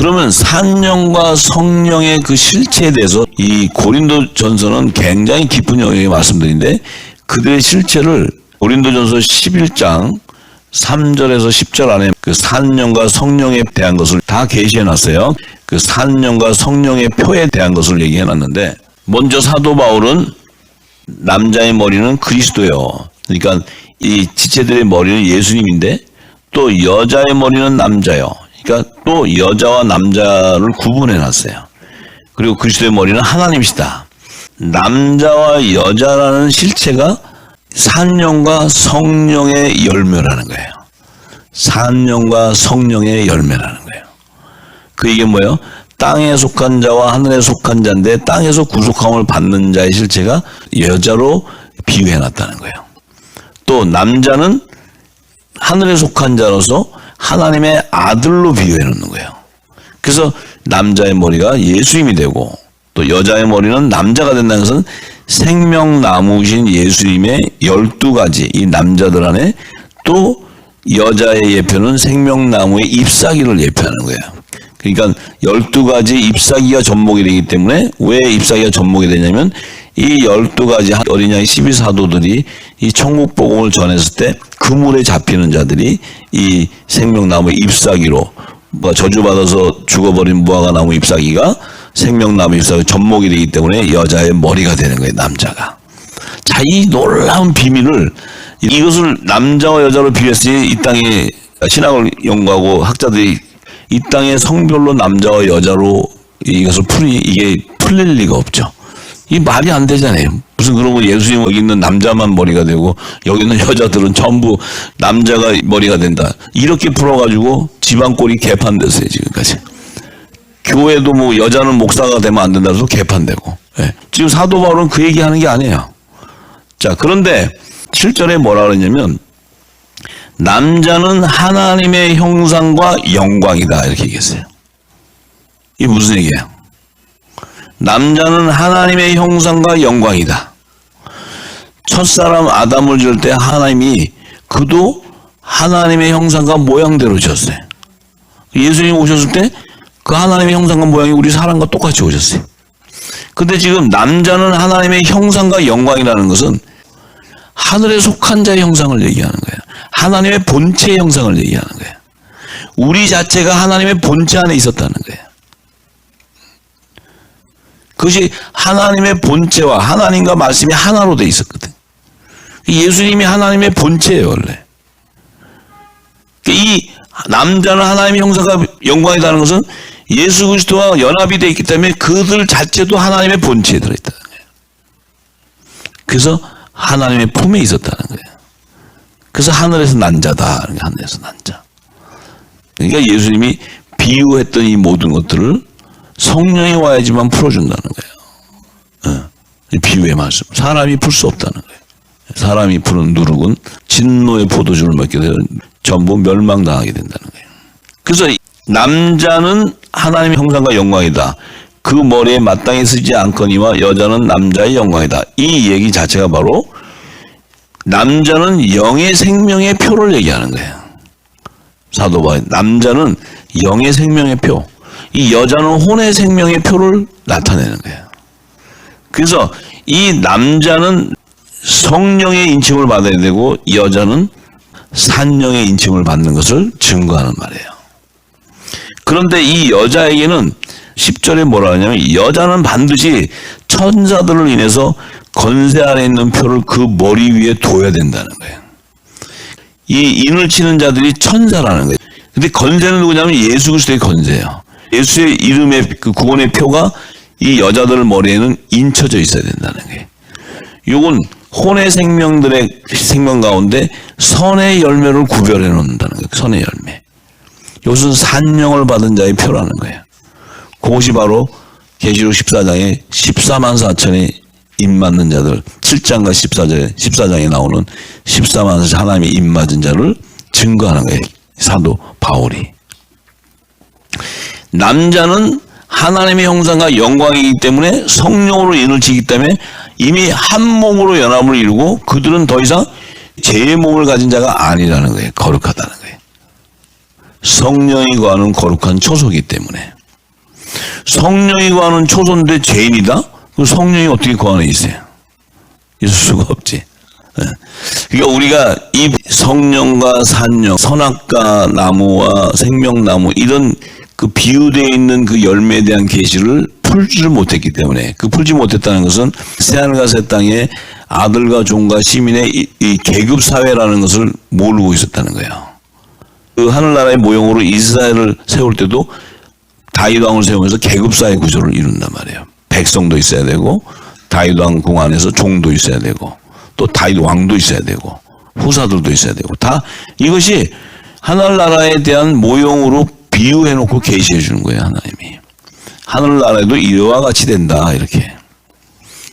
그러면 산령과 성령의 그 실체에 대해서 이 고린도전서는 굉장히 깊은 영역에 말씀드리는데 그들의 실체를 고린도전서 11장 3절에서 10절 안에 그 산령과 성령에 대한 것을 다 계시해 놨어요. 그 산령과 성령의 표에 대한 것을 얘기해 놨는데 먼저 사도 바울은 남자의 머리는 그리스도요. 그러니까 이 지체들의 머리는 예수님인데 또 여자의 머리는 남자요. 그러니까 또 여자와 남자를 구분해 놨어요. 그리고 그리스도의 머리는 하나님이시다. 남자와 여자라는 실체가 산령과 성령의 열매라는 거예요. 산령과 성령의 열매라는 거예요. 그 이게 뭐예요? 땅에 속한 자와 하늘에 속한 자인데 땅에서 구속함을 받는 자의 실체가 여자로 비유해 놨다는 거예요. 또 남자는 하늘에 속한 자로서 하나님의 아들로 비유해 놓는 거예요. 그래서 남자의 머리가 예수님이 되고 또 여자의 머리는 남자가 된다는 것은 생명나무이신 예수님의 12가지 이 남자들 안에 또 여자의 예표는 생명나무의 잎사귀를 예표하는 거예요. 그러니까 12가지 잎사귀가 접목이 되기 때문에 왜 잎사귀가 접목이 되냐면 이 12가지 어린 양의 12사도들이 이 천국 복음을 전했을 때 그물에 잡히는 자들이 이 생명나무의 잎사귀로 저주받아서 죽어버린 무화과 나무 잎사귀가 생명나무 잎사귀 접목이 되기 때문에 여자의 머리가 되는 거예요. 남자가. 자, 이 놀라운 비밀을 이것을 남자와 여자로 비유했으니 이 땅에 신학을 연구하고 학자들이 이 땅의 성별로 남자와 여자로 이것을 이게 풀릴 리가 없죠. 이 말이 안 되잖아요. 무슨 그런 거 예수님 여기 있는 남자만 머리가 되고 여기 있는 여자들은 전부 남자가 머리가 된다. 이렇게 풀어가지고 집안 꼴이 개판됐어요 지금까지. 교회도 뭐 여자는 목사가 되면 안 된다 해서 개판되고. 예. 지금 사도 바울은 그 얘기하는 게 아니에요. 자, 그런데 7절에 뭐라 그러냐면 남자는 하나님의 형상과 영광이다 이렇게 얘기했어요. 이게 무슨 얘기예요? 남자는 하나님의 형상과 영광이다. 첫사람 아담을 지을 때 하나님이 그도 하나님의 형상과 모양대로 지었어요. 예수님 오셨을 때 그 하나님의 형상과 모양이 우리 사람과 똑같이 오셨어요. 근데 지금 남자는 하나님의 형상과 영광이라는 것은 하늘에 속한 자의 형상을 얘기하는 거예요. 하나님의 본체의 형상을 얘기하는 거예요. 우리 자체가 하나님의 본체 안에 있었다는 거예요. 그것이 하나님의 본체와 하나님과 말씀이 하나로 돼 있었거든. 예수님이 하나님의 본체예요, 원래. 이 남자는 하나님의 형상과 영광이라는 것은 예수 그리스도와 연합이 되어 있기 때문에 그들 자체도 하나님의 본체에 들어있다는 거예요. 그래서 하나님의 품에 있었다는 거예요. 그래서 하늘에서 난 자다. 하늘에서 난 자. 그러니까 예수님이 비유했던 이 모든 것들을 성령이 와야지만 풀어준다는 거예요. 비유의 말씀. 사람이 풀 수 없다는 거예요. 사람이 푸는 누룩은 진노의 포도주를 먹게 되면 전부 멸망당하게 된다는 거예요. 그래서 남자는 하나님의 형상과 영광이다. 그 머리에 마땅히 쓰지 않거니와 여자는 남자의 영광이다. 이 얘기 자체가 바로 남자는 영의 생명의 표를 얘기하는 거예요. 사도 바울. 남자는 영의 생명의 표. 이 여자는 혼의 생명의 표를 나타내는 거예요. 그래서 이 남자는 성령의 인침을 받아야 되고 여자는 산령의 인침을 받는 것을 증거하는 말이에요. 그런데 이 여자에게는 10절에 뭐라 하냐면 여자는 반드시 천사들을 인해서 건세 안에 있는 표를 그 머리 위에 둬야 된다는 거예요. 이 인을 치는 자들이 천사라는 거예요. 근데 건세는 누구냐면 예수 그리스도의 건세예요. 예수의 이름의 그 구원의 표가 이 여자들 머리에는 인쳐져 있어야 된다는 거예요. 이건 혼의 생명들의 생명 가운데 선의 열매를 구별해 놓는다는 거예요. 선의 열매. 이것은 산령을 받은 자의 표라는 거예요. 그것이 바로 계시록 14장에 14만 4천의 입 맞는 자들, 7장과 14장에 나오는 14만 4천 하나님의 입 맞은 자를 증거하는 거예요. 사도 바울이. 남자는 하나님의 형상과 영광이기 때문에 성령으로 인을 치기 때문에 이미 한 몸으로 연합을 이루고 그들은 더 이상 제 몸을 가진 자가 아니라는 거예요. 거룩하다는 거예요. 성령이 거하는 거룩한 초소이기 때문에. 성령이 거하는 초소인데 죄인이다? 그럼 성령이 어떻게 그 안에 있어요? 있을 수가 없지. 그러니까 우리가 이 성령과 산령, 선악과 나무와 생명나무 이런 그 비유되어 있는 그 열매에 대한 계시를 풀지를 못했기 때문에, 그 풀지 못했다는 것은 새하늘과 새 땅에 아들과 종과 시민의 이 계급 사회라는 것을 모르고 있었다는 거예요. 그 하늘나라의 모형으로 이스라엘을 세울 때도 다윗 왕을 세우면서 계급 사회 구조를 이룬단 말이에요. 백성도 있어야 되고 다윗 왕 궁 안에서 종도 있어야 되고 또 다윗 왕도 있어야 되고 후사들도 있어야 되고, 다 이것이 하늘나라에 대한 모형으로 비유해놓고 계시해 주는 거예요. 하나님이 하늘나라에도 이와 같이 된다 이렇게.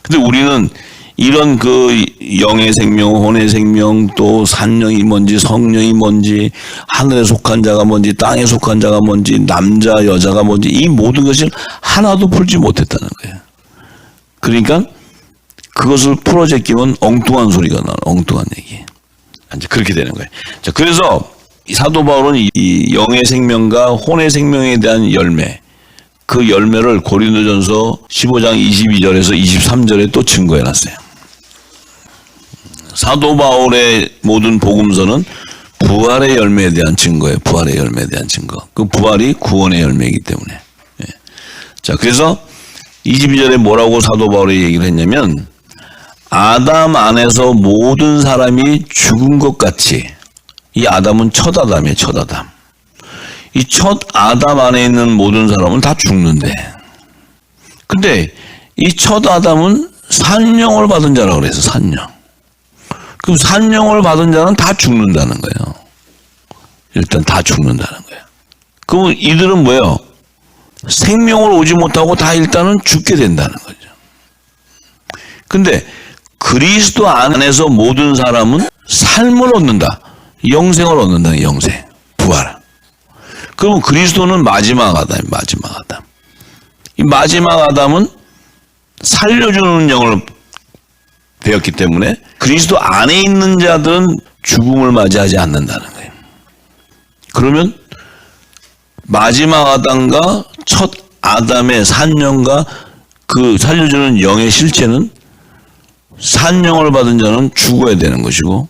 근데 우리는 이런 그 영의 생명, 혼의 생명, 또 산령이 뭔지 성령이 뭔지 하늘에 속한 자가 뭔지 땅에 속한 자가 뭔지 남자 여자가 뭔지 이 모든 것을 하나도 풀지 못했다는 거예요. 그러니까 그것을 풀어 제끼면 엉뚱한 소리가 나요. 엉뚱한 얘기. 이제 그렇게 되는 거예요. 자, 그래서 사도 바울은 이 영의 생명과 혼의 생명에 대한 열매, 그 열매를 고린도전서 15장 22절에서 23절에 또 증거해 놨어요. 사도 바울의 모든 복음서는 부활의 열매에 대한 증거예요. 부활의 열매에 대한 증거. 그 부활이 구원의 열매이기 때문에. 예. 자, 그래서 22절에 뭐라고 사도 바울이 얘기를 했냐면, 아담 안에서 모든 사람이 죽은 것 같이, 이 아담은 첫 아담이에요. 첫 아담. 이 첫 아담 안에 있는 모든 사람은 다 죽는데, 근데 이 첫 아담은 산령을 받은 자라고 그래서 산령. 그럼 산령을 받은 자는 다 죽는다는 거예요. 일단 다 죽는다는 거예요. 그럼 이들은 뭐예요? 생명을 오지 못하고 다 일단은 죽게 된다는 거죠. 근데 그리스도 안에서 모든 사람은 삶을 얻는다. 영생을 얻는다. 영생. 부활. 그러면 그리스도는 마지막 아담, 마지막 아담. 이 마지막 아담은 살려주는 영을 되었기 때문에 그리스도 안에 있는 자들은 죽음을 맞이하지 않는다는 거예요. 그러면 마지막 아담과 첫 아담의 산령과 그 살려주는 영의 실체는, 산령을 받은 자는 죽어야 되는 것이고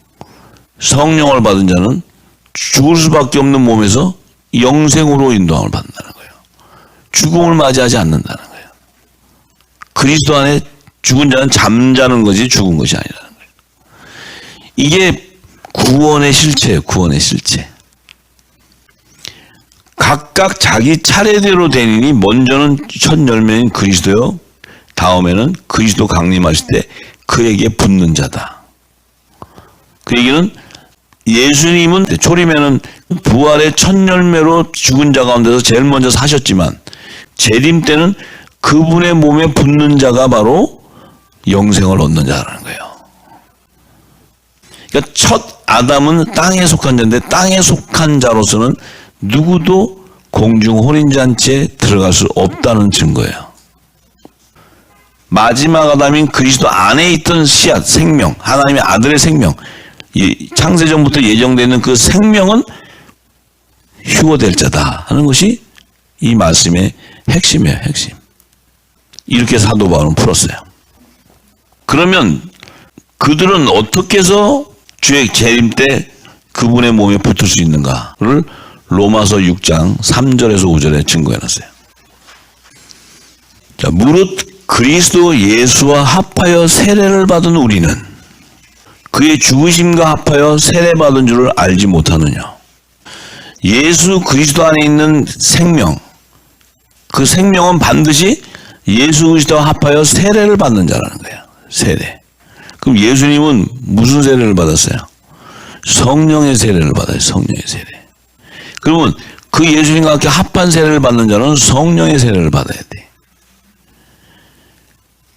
성령을 받은 자는 죽을 수밖에 없는 몸에서 영생으로 인도함을 받는다는 거예요. 죽음을 맞이하지 않는다는 거예요. 그리스도 안에 죽은 자는 잠자는 것이 죽은 것이 아니라는 거예요. 이게 구원의 실체예요. 구원의 실체. 각각 자기 차례대로 되니 먼저는 첫 열매인 그리스도요, 다음에는 그리스도 강림하실 때 그에게 붙는 자다. 그 얘기는 예수님은 초림에는 부활의 첫 열매로 죽은 자 가운데서 제일 먼저 사셨지만 재림 때는 그분의 몸에 붙는 자가 바로 영생을 얻는 자라는 거예요. 그러니까 첫 아담은 땅에 속한 자인데, 땅에 속한 자로서는 누구도 공중 혼인잔치에 들어갈 수 없다는 증거예요. 마지막 아담인 그리스도 안에 있던 씨앗, 생명, 하나님의 아들의 생명, 이 창세전부터 예정되어 있는 그 생명은 휴거될 자다 하는 것이 이 말씀의 핵심이에요. 핵심. 이렇게 사도 바울은 풀었어요. 그러면 그들은 어떻게 해서 주의 재림 때 그분의 몸에 붙을 수 있는가를 로마서 6장 3절에서 5절에 증거해놨어요. 자, 무릇 그리스도 예수와 합하여 세례를 받은 우리는 그의 죽으심과 합하여 세례받은 줄을 알지 못하느냐. 예수 그리스도 안에 있는 생명, 그 생명은 반드시 예수 그리스도와 합하여 세례를 받는 자라는 거예요. 세례. 그럼 예수님은 무슨 세례를 받았어요? 성령의 세례를 받아요. 성령의 세례. 그러면 그 예수님과 함께 합한 세례를 받는 자는 성령의 세례를 받아야 돼.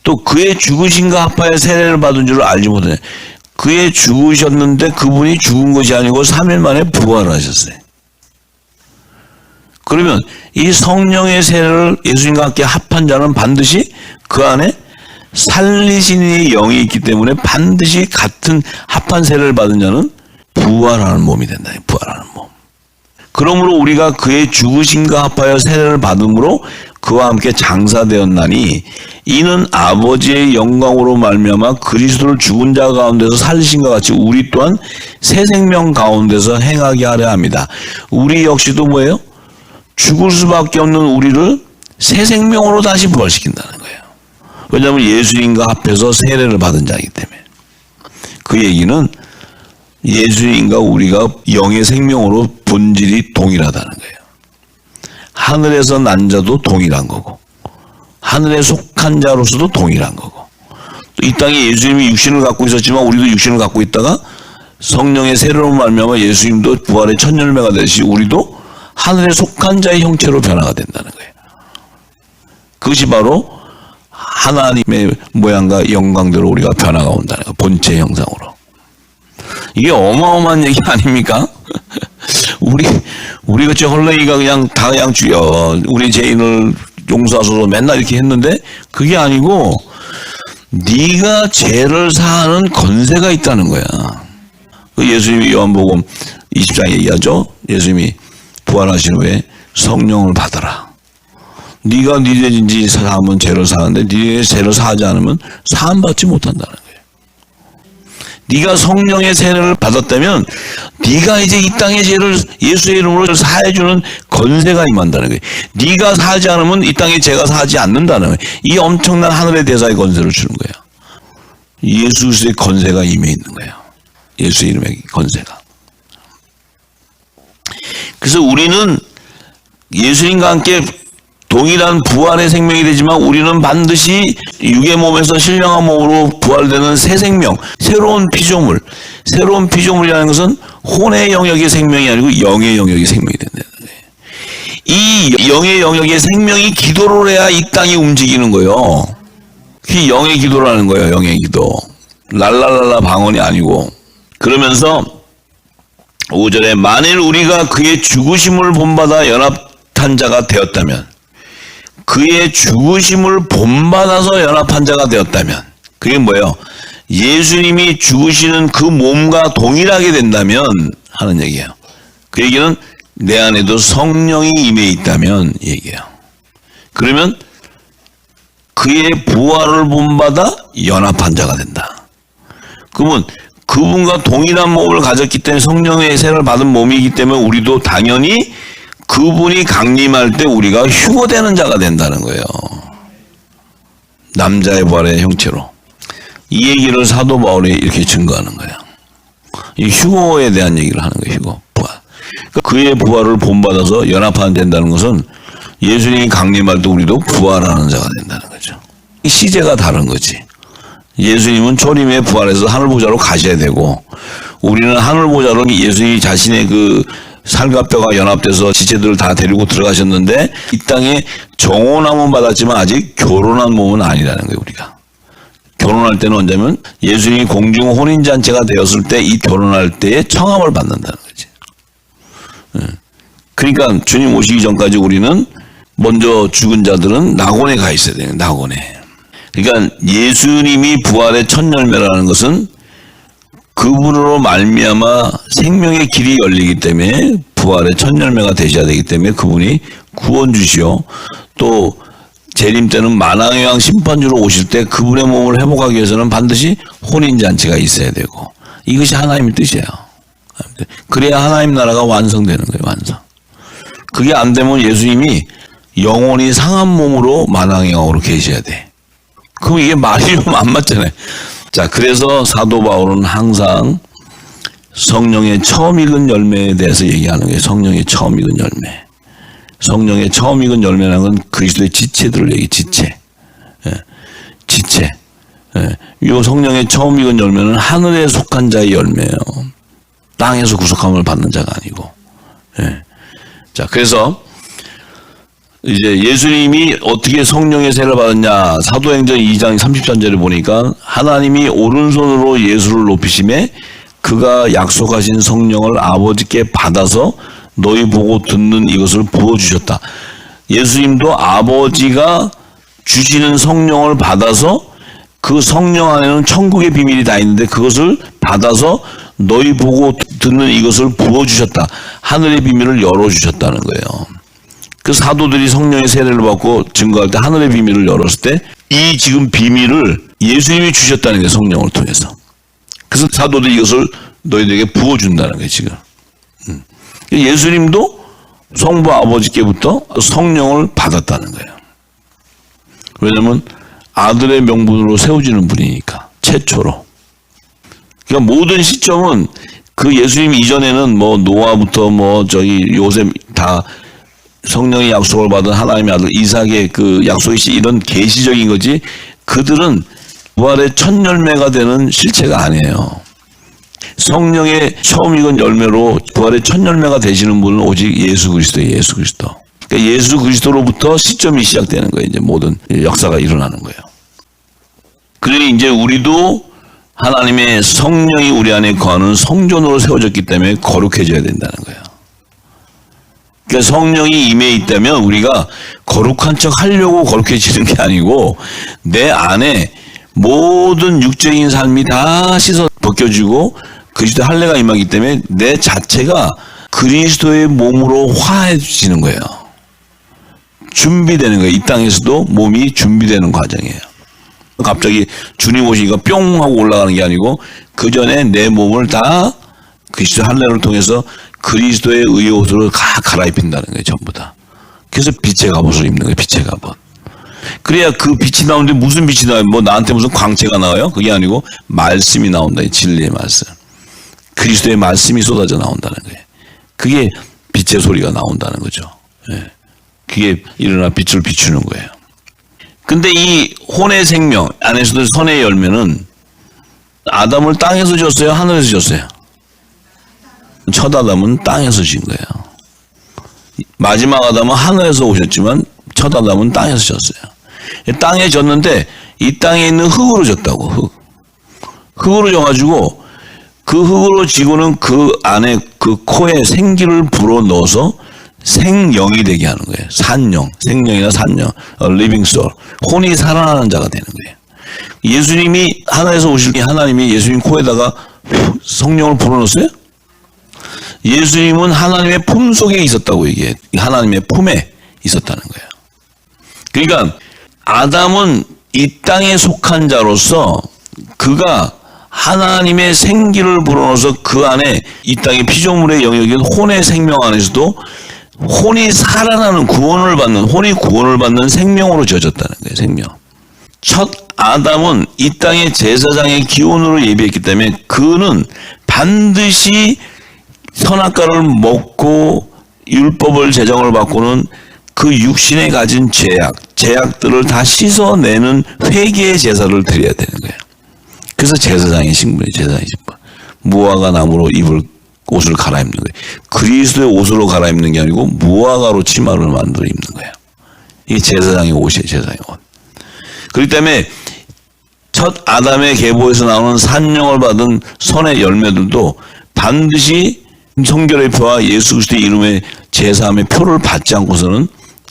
또 그의 죽으심과 합하여 세례를 받은 줄을 알지 못하냐. 그의 죽으셨는데 그분이 죽은 것이 아니고 3일 만에 부활을 하셨어요. 그러면 이 성령의 세례를 예수님과 함께 합한 자는 반드시 그 안에 살리시는 영이 있기 때문에 반드시 같은 합한 세례를 받은 자는 부활하는 몸이 된다. 부활하는 몸. 그러므로 우리가 그의 죽으심과 합하여 세례를 받음으로 그와 함께 장사되었나니 이는 아버지의 영광으로 말미암아 그리스도를 죽은 자 가운데서 살리신과 같이 우리 또한 새 생명 가운데서 행하게 하려 합니다. 우리 역시도 뭐예요? 죽을 수밖에 없는 우리를 새 생명으로 다시 부활시킨다는 거예요. 왜냐하면 예수님과 합해서 세례를 받은 자이기 때문에. 그 얘기는 예수님과 우리가 영의 생명으로 본질이 동일하다는 거예요. 하늘에서 난 자도 동일한 거고 하늘에 속한 자로서도 동일한 거고 또 이 땅에 예수님이 육신을 갖고 있었지만 우리도 육신을 갖고 있다가 성령의 세례로 말미암아 예수님도 부활의 첫 열매가 되듯이 우리도 하늘에 속한 자의 형체로 변화가 된다는 거예요. 그것이 바로 하나님의 모양과 영광대로 우리가 변화가 온다는 거예요. 본체 형상으로. 이게 어마어마한 얘기 아닙니까? 우리 같이 헐레이가 그냥 다 그냥 죽여. 우리 죄인을 용서하소서 맨날 이렇게 했는데 그게 아니고 네가 죄를 사하는 건세가 있다는 거야. 예수님이 요한복음 20장에 얘기하죠. 예수님이 부활하신 후에 성령을 받아라. 네가 네 죄인지 사하면 죄를 사하는데 네 죄를 사하지 않으면 사함 받지 못한다는 거예요. 네가 성령의 세례를 받았다면 네가 이제 이 땅의 죄를 예수의 이름으로 사해주는 건세가 임한다는 거예요. 네가 사하지 않으면 이 땅의 죄가 사하지 않는다는 거예요. 이 엄청난 하늘의 대사의 건세를 주는 거예요. 예수 그리스도의 건세가 임해 있는 거예요. 예수의 이름의 건세가. 그래서 우리는 예수님과 함께 동일한 부활의 생명이 되지만 우리는 반드시 육의 몸에서 신령한 몸으로 부활되는 새 생명, 새로운 피조물. 새로운 피조물이라는 것은 혼의 영역의 생명이 아니고 영의 영역의 생명이 된다는 거예요. 이 영의 영역의 생명이 기도를 해야 이 땅이 움직이는 거예요. 그게 영의 기도라는 거예요. 영의 기도. 랄랄랄라 방언이 아니고. 그러면서 5절에 만일 우리가 그의 죽으심을 본받아 연합한 자가 되었다면 그의 죽으심을 본받아서 연합한 자가 되었다면 그게 뭐예요? 예수님이 죽으시는 그 몸과 동일하게 된다면 하는 얘기예요. 그 얘기는 내 안에도 성령이 임해 있다면 얘기예요. 그러면 그의 부활을 본받아 연합한 자가 된다. 그러면 그분과 동일한 몸을 가졌기 때문에 성령의 세례를 받은 몸이기 때문에 우리도 당연히 그분이 강림할 때 우리가 휴거되는 자가 된다는 거예요. 남자의 부활의 형체로. 이 얘기를 사도 바울이 이렇게 증거하는 거예요. 이 휴거에 대한 얘기를 하는 거예요. 휴거, 부활. 그의 부활을 본받아서 연합하면 된다는 것은 예수님이 강림할 때 우리도 부활하는 자가 된다는 거죠. 이 시제가 다른 거지. 예수님은 초림에 부활해서 하늘보좌로 가셔야 되고 우리는 하늘보좌로 예수님이 자신의 그 살과 뼈가 연합돼서 지체들을 다 데리고 들어가셨는데 이 땅에 정혼함은 받았지만 아직 결혼한 몸은 아니라는 거예요. 우리가 결혼할 때는 언제면 예수님이 공중 혼인잔치가 되었을 때 이 결혼할 때에 청함을 받는다는 거지. 그러니까 주님 오시기 전까지 우리는 먼저 죽은 자들은 낙원에 가 있어야 돼요. 낙원에. 그러니까 예수님이 부활의 첫 열매라는 것은 그분으로 말미암아 생명의 길이 열리기 때문에 부활의 첫 열매가 되셔야 되기 때문에 그분이 구원 주시오. 또 재림 때는 만왕의 왕 심판주로 오실 때 그분의 몸을 회복하기 위해서는 반드시 혼인잔치가 있어야 되고 이것이 하나님의 뜻이에요. 그래야 하나님 나라가 완성되는 거예요. 완성. 그게 안 되면 예수님이 영원히 상한 몸으로 만왕의 왕으로 계셔야 돼. 그럼 이게 말이 좀 안 맞잖아요. 자, 그래서 사도 바울은 항상 성령의 처음 익은 열매에 대해서 얘기하는 거예요. 성령의 처음 익은 열매. 성령의 처음 익은 열매라는 건 그리스도의 지체들을 얘기해. 지체. 예. 지체. 예. 이 성령의 처음 익은 열매는 하늘에 속한 자의 열매예요. 땅에서 구속함을 받는 자가 아니고. 예. 자, 그래서 이제 예수님이 어떻게 성령의 세례를 받았냐. 사도행전 2장 33절에 보니까 하나님이 오른손으로 예수를 높이심에 그가 약속하신 성령을 아버지께 받아서 너희 보고 듣는 이것을 부어주셨다. 예수님도 아버지가 주시는 성령을 받아서 그 성령 안에는 천국의 비밀이 다 있는데 그것을 받아서 너희 보고 듣는 이것을 부어주셨다. 하늘의 비밀을 열어주셨다는 거예요. 그 사도들이 성령의 세례를 받고 증거할 때 하늘의 비밀을 열었을 때 이 지금 비밀을 예수님이 주셨다는 게 성령을 통해서. 그래서 사도들이 이것을 너희들에게 부어준다는 거예요, 지금. 예수님도 성부 아버지께부터 성령을 받았다는 거예요. 왜냐하면 아들의 명분으로 세워지는 분이니까, 최초로. 그러니까 모든 시점은 그 예수님 이전에는 뭐 노아부터 뭐 요셉 다 성령의 약속을 받은 하나님의 아들 이삭의 그 약속이 이런 계시적인 거지, 그들은 부활의 첫 열매가 되는 실체가 아니에요. 성령의 처음 익은 열매로 부활의 첫 열매가 되시는 분은 오직 예수 그리스도예요. 예수 그리스도. 그러니까 예수 그리스도로부터 시점이 시작되는 거예요. 이제 모든 역사가 일어나는 거예요. 그러니 이제 우리도 하나님의 성령이 우리 안에 거하는 성전으로 세워졌기 때문에 거룩해져야 된다는 거예요. 그러니까 성령이 임해 있다면 우리가 거룩한 척 하려고 거룩해지는 게 아니고 내 안에 모든 육적인 삶이 다 씻어 벗겨지고 그리스도의 할례가 임하기 때문에 내 자체가 그리스도의 몸으로 화해지는 거예요. 준비되는 거예요. 이 땅에서도 몸이 준비되는 과정이에요. 갑자기 주님 오시니까 뿅 하고 올라가는 게 아니고 그 전에 내 몸을 다 그리스도의 할례를 통해서 그리스도의 의의 옷으로 다 갈아입힌다는 거예요. 전부 다. 그래서 빛의 갑옷을 입는 거예요. 빛의 갑옷. 그래야 그 빛이 나오는데 무슨 빛이 나와요? 뭐 나한테 무슨 광채가 나와요? 그게 아니고 말씀이 나온다. 진리의 말씀. 그리스도의 말씀이 쏟아져 나온다는 거예요. 그게 빛의 소리가 나온다는 거죠. 예. 그게 일어나 빛을 비추는 거예요. 근데 이 혼의 생명 안에서도 선의 열매는 아담을 땅에서 줬어요? 하늘에서 줬어요? 첫 아담은 땅에서 진 거예요. 마지막 아담은 하늘에서 오셨지만 첫 아담은 땅에서 졌어요. 땅에 졌는데 이 땅에 있는 흙으로 졌다고. 흙으로 져가지고 그 흙으로 지고는 그 안에 그 코에 생기를 불어넣어서 생영이 되게 하는 거예요. 산영, 생명이나 산영, living soul. 혼이 살아나는 자가 되는 거예요. 예수님이 하늘에서 오실 때 하나님이 예수님 코에다가 성령을 불어넣었어요? 예수님은 하나님의 품 속에 있었다고 얘기해요. 하나님의 품에 있었다는 거예요. 그러니까 아담은 이 땅에 속한 자로서 그가 하나님의 생기를 불어넣어서 그 안에 이 땅의 피조물의 영역인 혼의 생명 안에서도 혼이 살아나는 구원을 받는, 혼이 구원을 받는 생명으로 져졌다는 거예요. 생명. 첫 아담은 이 땅의 제사장의 기원으로 예비했기 때문에 그는 반드시 선악과를 먹고 율법을 제정을 받고는 그 육신에 가진 제약들을 다 씻어내는 회개의 제사를 드려야 되는 거예요. 그래서 제사장의 신분이에요. 제사장의 신분. 무화과 나무로 옷을 갈아입는 거예요. 그리스도의 옷으로 갈아입는 게 아니고 무화과로 치마를 만들어 입는 거예요. 이게 제사장의 옷이에요. 제사장의 옷. 그렇기 때문에 첫 아담의 계보에서 나오는 산령을 받은 선의 열매들도 반드시 성결의 표와 예수 그리스도의 이름의 제사함의 표를 받지 않고서는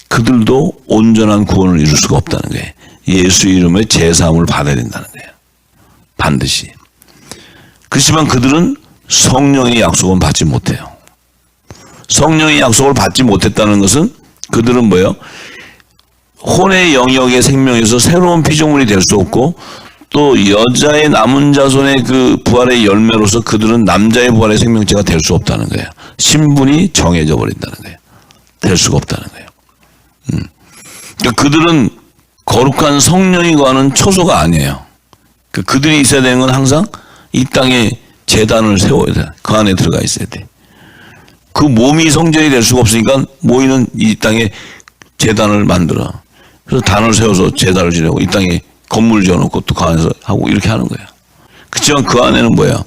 그들도 온전한 구원을 이룰 수가 없다는 거예요. 예수 이름의 제사함을 받아야 된다는 거예요. 반드시. 그렇지만 그들은 성령의 약속은 받지 못해요. 성령의 약속을 받지 못했다는 것은 그들은 뭐예요? 혼의 영역의 생명에서 새로운 피조물이 될 수 없고 또 여자의 남은 자손의 그 부활의 열매로서 그들은 남자의 부활의 생명체가 될 수 없다는 거예요. 신분이 정해져 버린다는 거예요. 될 수가 없다는 거예요. 그러니까 그들은 거룩한 성령이 거하는 초소가 아니에요. 그들이 있어야 되는 건 항상 이 땅에 제단을 세워야 돼. 그 안에 들어가 있어야 돼. 그 몸이 성전이 될 수가 없으니까 모이는 이 땅에 제단을 만들어. 그래서 단을 세워서 제단을 지내고 이 땅에 건물 지어놓고 또 그 안에서 하고 이렇게 하는 거예요. 그렇지만 그 안에는 뭐야?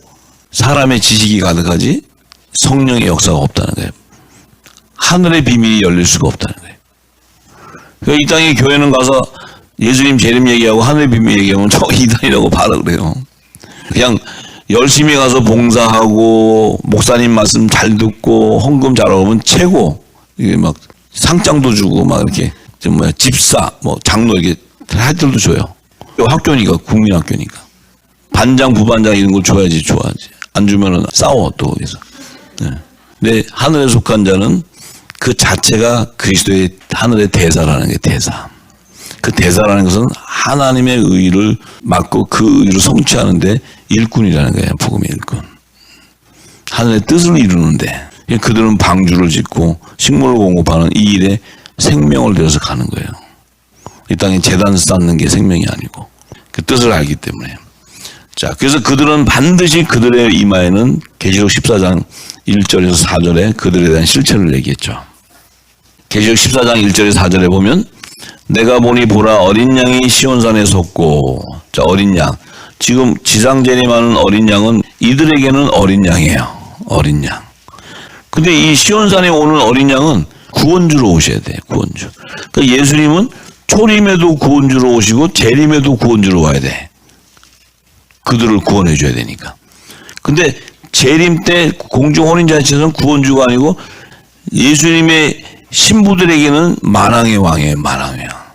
사람의 지식이 가득하지 성령의 역사가 없다는 거예요. 하늘의 비밀이 열릴 수가 없다는 거예요. 그러니까 이 땅의 교회는 가서 예수님 재림 얘기하고 하늘의 비밀 얘기하면 저 이단이라고 봐라 그래요. 그냥 열심히 가서 봉사하고 목사님 말씀 잘 듣고 헌금 잘하면 최고. 이게 막 상장도 주고 막 이렇게 집사 뭐 장로 이렇게 할 때도 줘요. 학교니까 국민학교니까 반장 부반장 이런 거 줘야지. 안 주면은 싸워 또 거기서. 네. 근데 하늘에 속한 자는 그 자체가 그리스도의 하늘의 대사라는 게 대사. 그 대사라는 것은 하나님의 의를 맡고 그 의를 성취하는데 일꾼이라는 거예요. 복음의 일꾼. 하늘의 뜻을 이루는데 그들은 방주를 짓고 식물을 공급하는 이 일에 생명을 들여서 가는 거예요. 이 땅에 재단 쌓는 게 생명이 아니고 그 뜻을 알기 때문에. 자, 그래서 그들은 반드시 그들의 이마에는 계시록 14장 1절에서 4절에 그들에 대한 실체를 얘기했죠. 계시록 14장 1절에서 4절에 보면 내가 보니 보라 어린 양이 시온산에 섰고, 자, 어린 양. 지금 지상 재림하는 어린 양은 이들에게는 어린 양이에요. 어린 양. 근데 이 시온산에 오는 어린 양은 구원주로 오셔야 돼요. 구원주. 그러니까 예수님은 초림에도 구원주로 오시고 재림에도 구원주로 와야 돼. 그들을 구원해 줘야 되니까. 근데 재림 때 공중 혼인잔치에서는 구원주가 아니고 예수님의 신부들에게는 만왕의 왕이에요. 만왕의 왕.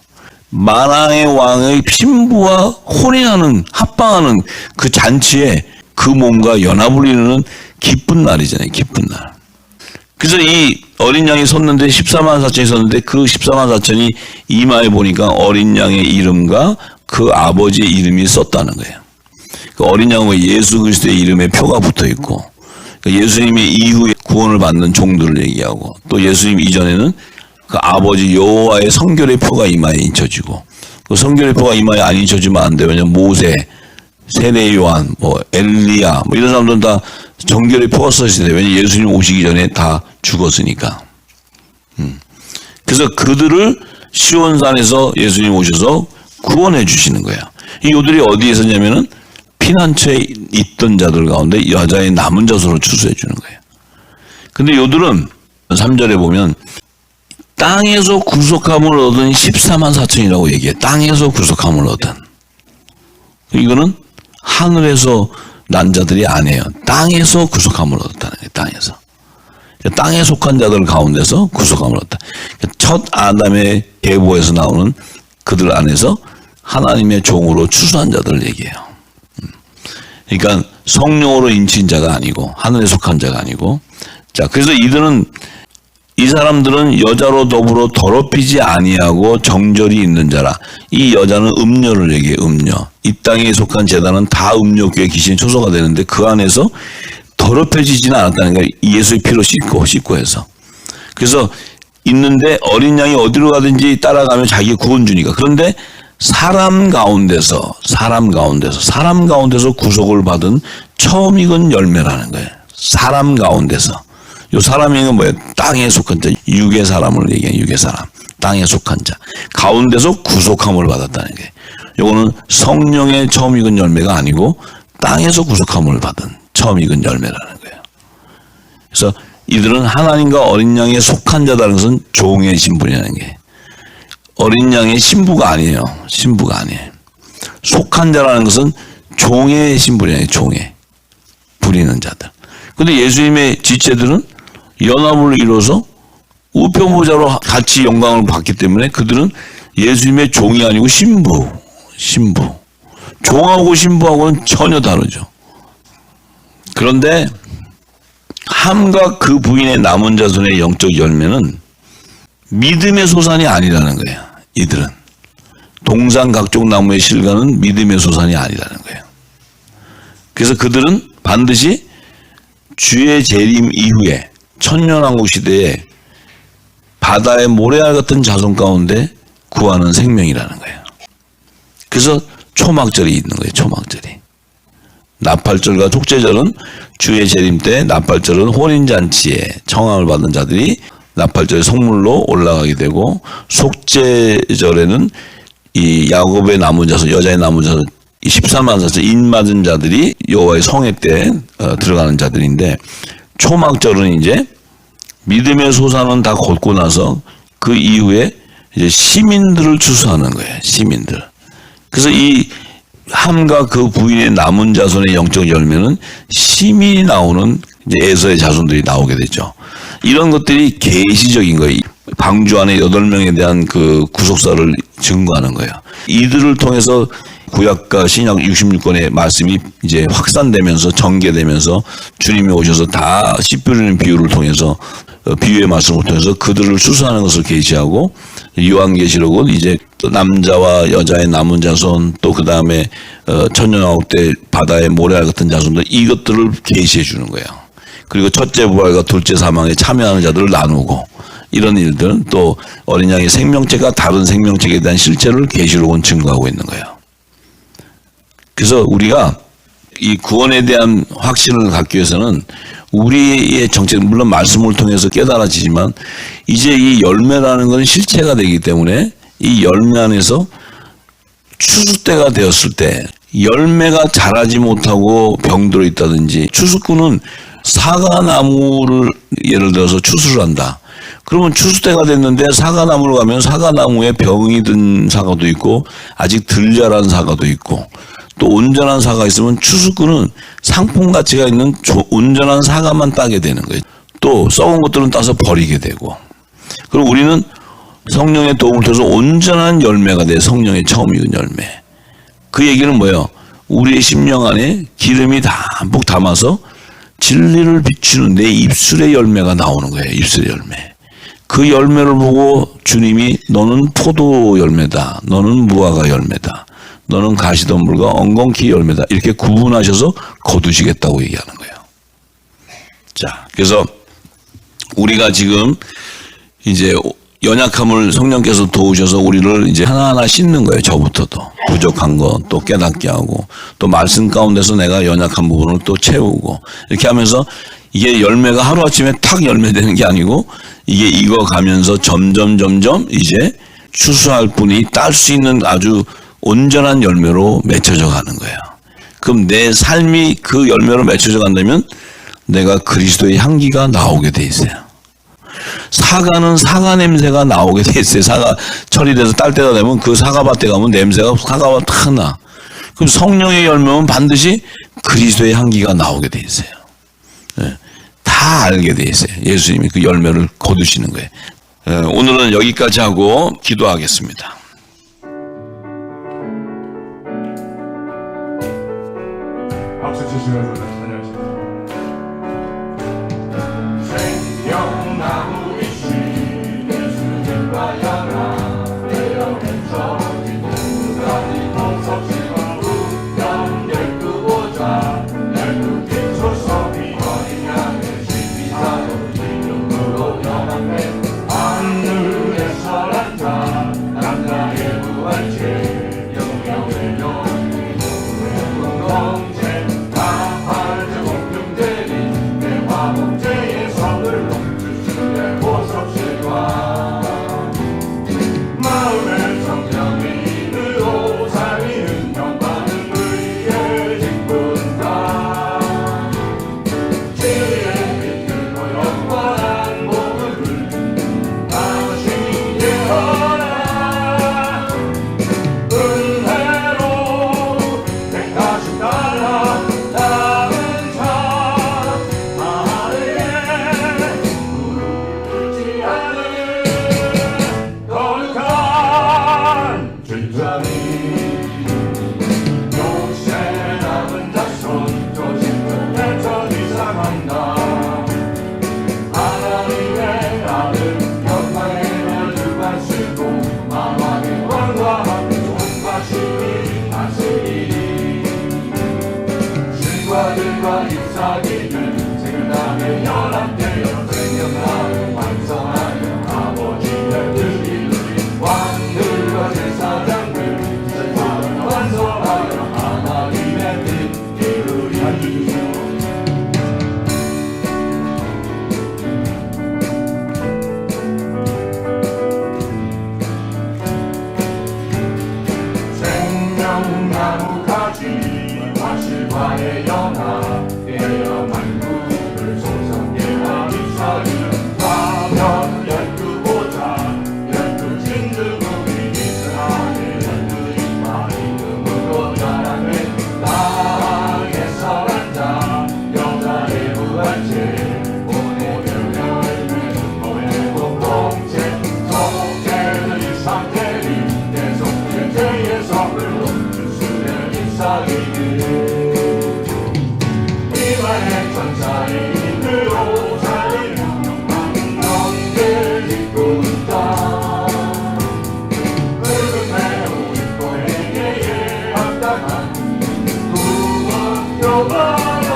만왕의 왕의 신부와 혼인하는 합방하는 그 잔치에 그 몸과 연합을 이루는 기쁜 날이잖아요. 기쁜 날. 그래서 이 어린 양이 섰는데 14만 4천이 섰는데 그 14만 4천이 이마에 보니까 어린 양의 이름과 그 아버지의 이름이 썼다는 거예요. 그 어린 양은 예수 그리스도의 이름에 표가 붙어 있고, 예수님의 이후에 구원을 받는 종들을 얘기하고, 또 예수님 이전에는 그 아버지 여호와의 성결의 표가 이마에 인쳐지고, 그 성결의 표가 이마에 안 인쳐지면 안 돼요. 왜냐면 모세, 세례 요한, 엘리야, 이런 사람들은 다 정결의 표가 써있어야 돼요. 왜냐면 예수님 오시기 전에 다 죽었으니까. 그래서 그들을 시온산에서 예수님 오셔서 구원해 주시는 거예요. 이 요들이 어디에 서냐면은 피난처에 있던 자들 가운데 여자의 남은 자손으로 추수해 주는 거예요. 근데 요들은 3절에 보면 땅에서 구속함을 얻은 14만 4천이라고 얘기해요. 땅에서 구속함을 얻은. 이거는 하늘에서 난 자들이 아니에요. 땅에서 구속함을 얻었다는 거예요. 땅에서. 땅에 속한 자들 가운데서 구속함을 얻었다. 첫 아담의 계보에서 나오는 그들 안에서 하나님의 종으로 추수한 자들을 얘기해요. 그러니까 성령으로 인친 자가 아니고 하늘에 속한 자가 아니고, 자, 그래서 이 사람들은 여자로 더불어 더럽히지 아니하고 정절이 있는 자라. 이 여자는 음녀를 얘기해. 음녀. 이 땅에 속한 제단은 다 음녀교의 귀신이 초소가 되는데 그 안에서 더럽혀지지는 않았다는 거예요. 예수의 피로 씻고 해서. 그래서 있는데 어린 양이 어디로 가든지 따라가면 자기 구원 주니까. 그런데 사람 가운데서 구속을 받은 처음 익은 열매라는 거예요. 사람 가운데서. 요 사람이 뭐예요? 땅에 속한 자, 육의 사람을 얘기해요. 육의 사람. 땅에 속한 자. 가운데서 구속함을 받았다는 거예요. 요거는 성령의 처음 익은 열매가 아니고 땅에서 구속함을 받은 처음 익은 열매라는 거예요. 그래서 이들은 하나님과 어린 양에 속한 자다는 것은 종의 신분이라는 게. 어린 양의 신부가 아니에요. 신부가 아니에요. 속한 자라는 것은 종의 신분이에요. 종의. 부리는 자들. 근데 예수님의 지체들은 연합을 이뤄서 우편보좌로 같이 영광을 받기 때문에 그들은 예수님의 종이 아니고 신부. 종하고 신부하고는 전혀 다르죠. 그런데 함과 그 부인의 남은 자손의 영적 열매는 믿음의 소산이 아니라는 거예요. 이들은 동산 각종 나무의 실과는 믿음의 소산이 아니라는 거예요. 그래서 그들은 반드시 주의 재림 이후에 천년왕국 시대에 바다의 모래알 같은 자손 가운데 구하는 생명이라는 거예요. 그래서 초막절이 있는 거예요. 초막절이. 나팔절과 속죄절은 주의 재림 때, 나팔절은 혼인잔치에 청함을 받은 자들이 나팔절의 성물로 올라가게 되고, 속죄절에는 이 야곱의 남은 자손, 여자의 남은 자손 14만 4천 인 맞은 자들이 여호와의 성회 때 들어가는 자들인데, 초막절은 이제 믿음의 소산은 다 걷고 나서 그 이후에 이제 시민들을 추수하는 거예요. 시민들. 그래서 이 함과 그 부인의 남은 자손의 영적 열매는 시민이 나오는 이제 에서의 자손들이 나오게 되죠. 이런 것들이 계시적인 거예요. 방주 안에 8명에 대한 그 구속사를 증거하는 거예요. 이들을 통해서 구약과 신약 66권의 말씀이 이제 확산되면서 전개되면서 주님이 오셔서 다 씨 뿌리는 비유를 통해서 비유의 말씀을 통해서 그들을 수수하는 것을 계시하고 요한계시록은 이제 또 남자와 여자의 남은 자손 또 그 다음에 천년왕국 때 바다의 모래알 같은 자손들 이것들을 계시해 주는 거예요. 그리고 첫째 부활과 둘째 사망에 참여하는 자들을 나누고 이런 일들은 또 어린 양의 생명체가 다른 생명체에 대한 실체를 계시록은 증거하고 있는 거예요. 그래서 우리가 이 구원에 대한 확신을 갖기 위해서는 우리의 정체, 물론 말씀을 통해서 깨달아지지만 이제 이 열매라는 건 실체가 되기 때문에 이 열매 안에서 추수 때가 되었을 때 열매가 자라지 못하고 병들어 있다든지 추수꾼은 사과나무를 예를 들어서 추수를 한다. 그러면 추수 때가 됐는데 사과나무를 가면 사과나무에 병이 든 사과도 있고 아직 덜 자란 사과도 있고 또 온전한 사과가 있으면 추수꾼은 상품 가치가 있는 온전한 사과만 따게 되는 거예요. 또 썩은 것들은 따서 버리게 되고. 그리고 우리는 성령의 도움을 통해서 온전한 열매가 돼. 성령의 처음 익은 열매. 그 얘기는 뭐예요? 우리의 심령 안에 기름이 담뿍 담아서 진리를 비추는 내 입술의 열매가 나오는 거예요. 입술의 열매. 그 열매를 보고 주님이 너는 포도 열매다. 너는 무화과 열매다. 너는 가시덤불과 엉겅퀴 열매다. 이렇게 구분하셔서 거두시겠다고 얘기하는 거예요. 자, 그래서 우리가 지금 이제 연약함을 성령께서 도우셔서 우리를 이제 하나하나 씻는 거예요. 저부터도. 부족한 거 또 깨닫게 하고 또 말씀 가운데서 내가 연약한 부분을 또 채우고 이렇게 하면서 이게 열매가 하루아침에 탁 열매되는 게 아니고 이게 익어가면서 점점 이제 추수할 분이 딸 수 있는 아주 온전한 열매로 맺혀져 가는 거예요. 그럼 내 삶이 그 열매로 맺혀져 간다면 내가 그리스도의 향기가 나오게 돼 있어요. 사과는 사과 냄새가 나오게 돼 있어요. 사과 철이 돼서 딸 때가 되면 그 사과밭에 가면 냄새가 사과밭 탁 나. 그럼 성령의 열매는 반드시 그리스도의 향기가 나오게 돼 있어요. 네. 다 알게 돼 있어요. 예수님이 그 열매를 거두시는 거예요. 네. 오늘은 여기까지 하고 기도하겠습니다. 박수 치시면서 찬양하십니다. 생명나무이신 예수님과 연합되어 왼쪽이 누가니 보석지와 우영 12보좌 12빛 소sob이 어린 양의 신비사도 이름으로 연합해 하늘에서 난자 남자의 부활체 영영의 영웅의 공동체 신과들과 잎사귀는 생명나무에 연합되어 생명나무 완성하여 아버지의 뜻 이루리 왕들과 제사장들 세상을 완성하여 하나님의 뜻 이루리 하시오. 생명나무 가지 실과의 연합되어 만국을 소성게 하리 사리는 화면 12보좌 12진드국이 이스라엘 12이파 이름으로 연합해 땅에서 앉아 여자의 부활체 오늘의 열매는 너의 공동체 속죄는 이상태리 내 속죄의 성을 멈출 수에 천사이들 이만의 천사인으로 살리는 너희들 이끄다 붉은 매우 이뻐 행예에 합당한 구원 여봐라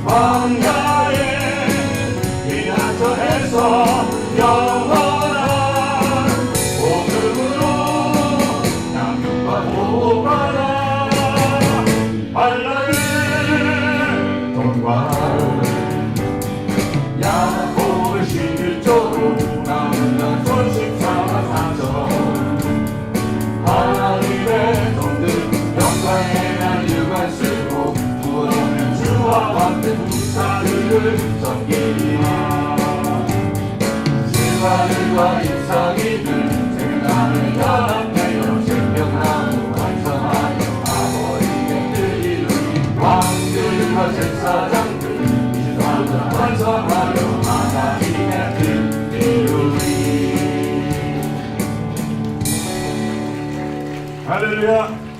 광야에 비난처에서 영원한 복음으로 양육과 보호받아 발라의 돈과 야고보 11조로 남은 손십사가 사정 하나님의 종들 영광의 날 유관쓰고 부르는 주와 같은 부사들을 섬기리라 실바들과 잎사귀들 생명나무 연합하여 생명나무 완성하여 아버지의 뜻 이루니 왕들과 제사장들 이주하여 완성하여 하나님의 뜻 이루니 할렐루야.